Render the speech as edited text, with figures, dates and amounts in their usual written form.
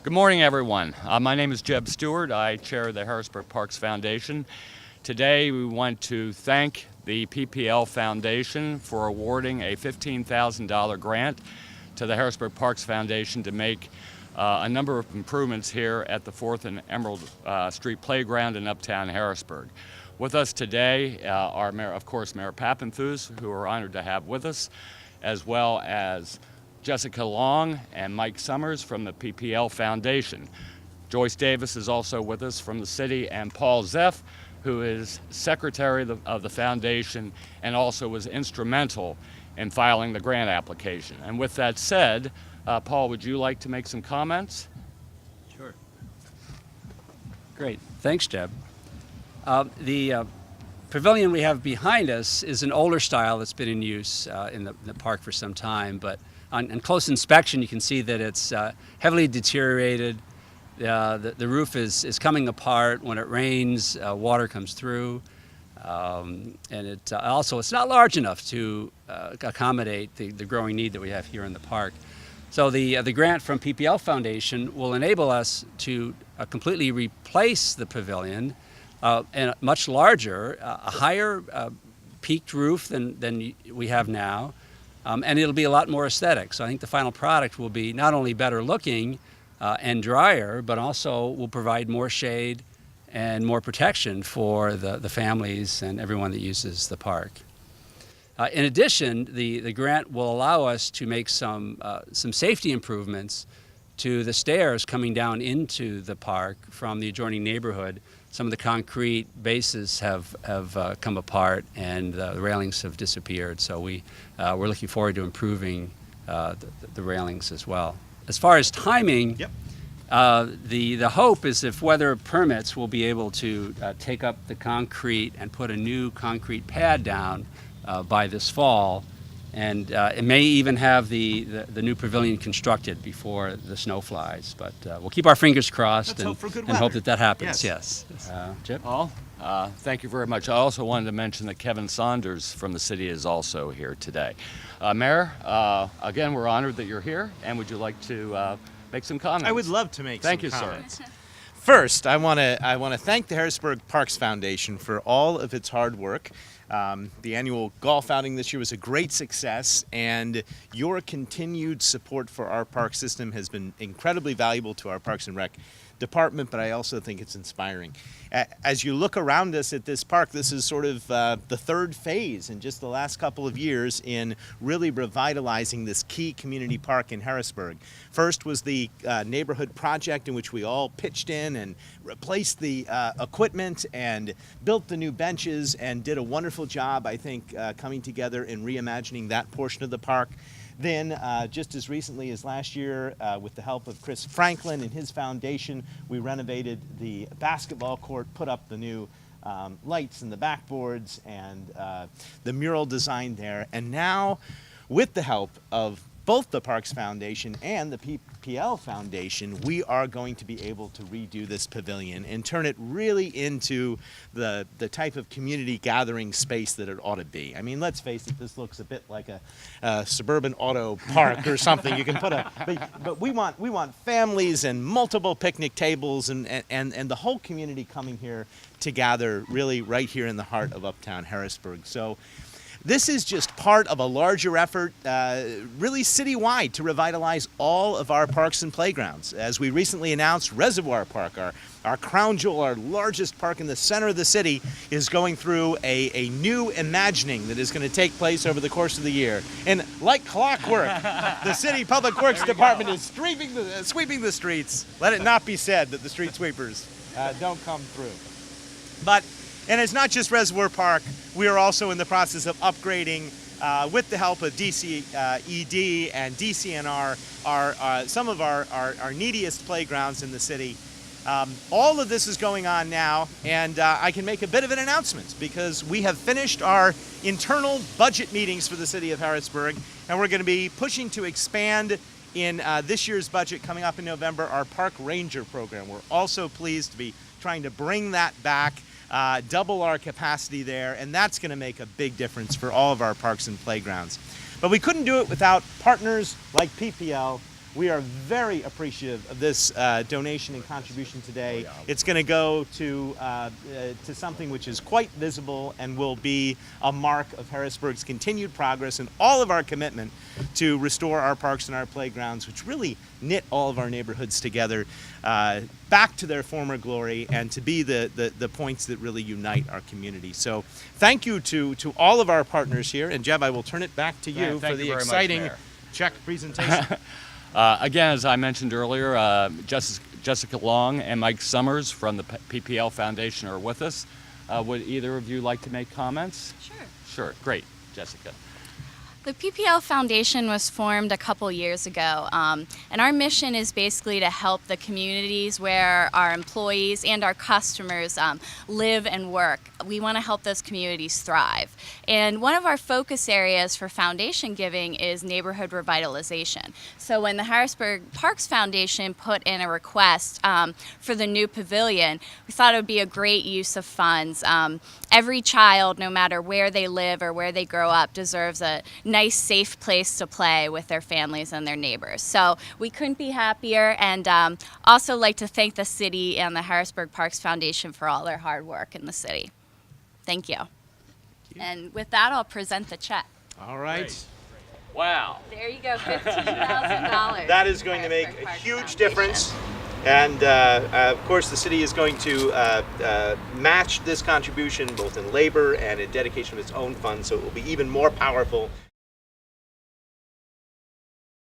Good morning, everyone. My name is Jeb Stewart. I chair the Harrisburg Parks Foundation. Today, we want to thank the PPL Foundation for awarding a $15,000 grant to the Harrisburg Parks Foundation to make a number of improvements here at the 4th and Emerald Street Playground in Uptown Harrisburg. With us today are, of course, Mayor Pappenfuss, who we're honored to have with us, as well as Jessica Long and Mike Summers from the PPL Foundation. Joyce Davis is also with us from the city, and Paul Zeff, who is secretary of the foundation and also was instrumental in filing the grant application. And with that said, Paul, would you like to make some comments? Sure. Great. Thanks, Jeb. The pavilion we have behind us is an older style that's been in use in the park for some time, but on close inspection you can see that it's heavily deteriorated. The roof is coming apart. When it rains, water comes through, and it's not large enough to accommodate the growing need that we have here in the park. So the grant from PPL Foundation will enable us to completely replace the pavilion and much larger, a higher peaked roof than we have now, and it'll be a lot more aesthetic. So I think the final product will be not only better looking and drier, but also will provide more shade and more protection for the families and everyone that uses the park. In addition, the grant will allow us to make some safety improvements to the stairs coming down into the park from the adjoining neighborhood. Some of the concrete bases have come apart and the railings have disappeared. So we're looking forward to improving the railings as well. As far as timing, Yep. The hope is if weather permits, we'll be able to take up the concrete and put a new concrete pad down by this fall. And it may even have the new pavilion constructed before the snow flies. But we'll keep our fingers crossed and hope that happens. Yes. Chip? Paul, thank you very much. I also wanted to mention that Kevin Saunders from the city is also here today. Mayor, again, we're honored that you're here, and would you like to make some comments? I would love to make some comments. Thank you, sir. First, I want to thank the Harrisburg Parks Foundation for all of its hard work. The annual golf outing this year was a great success, and your continued support for our park system has been incredibly valuable to our Parks and Rec department, but I also think it's inspiring. As you look around us at this park, this is sort of the third phase in just the last couple of years in really revitalizing this key community park in Harrisburg. First was the neighborhood project in which we all pitched in and replaced the equipment and built the new benches and did a wonderful job, I think, coming together and reimagining that portion of the park. Then, just as recently as last year, with the help of Chris Franklin and his foundation, we renovated the basketball court, put up the new lights and the backboards and the mural design there. And now, with the help of both the Parks Foundation and the PPL Foundation, we are going to be able to redo this pavilion and turn it really into the type of community gathering space that it ought to be. I mean, let's face it, this looks a bit like a suburban auto park or something. You can put but we want families and multiple picnic tables and the whole community coming here to gather really right here in the heart of Uptown Harrisburg. So this is just part of a larger effort, really citywide, to revitalize all of our parks and playgrounds. As we recently announced, Reservoir Park, our crown jewel, our largest park in the center of the city, is going through a new imagining that is going to take place over the course of the year. And like clockwork, the City Public Works Department is sweeping the streets. Let it not be said that the street sweepers don't come through. And it's not just Reservoir Park. We are also in the process of upgrading, with the help of DCED and DCNR, some of our neediest playgrounds in the city. All of this is going on now, and I can make a bit of an announcement because we have finished our internal budget meetings for the city of Harrisburg, and we're going to be pushing to expand in this year's budget coming up in November our Park Ranger program. We're also pleased to be trying to bring that back. Double our capacity there, and that's going to make a big difference for all of our parks and playgrounds. But we couldn't do it without partners like PPL, we are very appreciative of this donation and contribution today. It's going to go to something which is quite visible and will be a mark of Harrisburg's continued progress and all of our commitment to restore our parks and our playgrounds, which really knit all of our neighborhoods together back to their former glory and to be the points that really unite our community. So thank you to all of our partners here. And Jeb, I will turn it back to you for the exciting check presentation. Again, as I mentioned earlier, Jessica Long and Mike Summers from the PPL Foundation are with us. Would either of you like to make comments? Sure. Sure, great. Jessica. The PPL Foundation was formed a couple years ago, and our mission is basically to help the communities where our employees and our customers live and work. We want to help those communities thrive. And one of our focus areas for foundation giving is neighborhood revitalization. So when the Harrisburg Parks Foundation put in a request for the new pavilion, we thought it would be a great use of funds. Every child, no matter where they live or where they grow up, deserves a nice, safe place to play with their families and their neighbors. So we couldn't be happier, and also like to thank the city and the Harrisburg Parks Foundation for all their hard work in the city. Thank you. And with that, I'll present the check. All right. Great. Wow. There you go, $15,000. That is going to make a huge difference. And of course, the city is going to match this contribution both in labor and in dedication of its own funds, so it will be even more powerful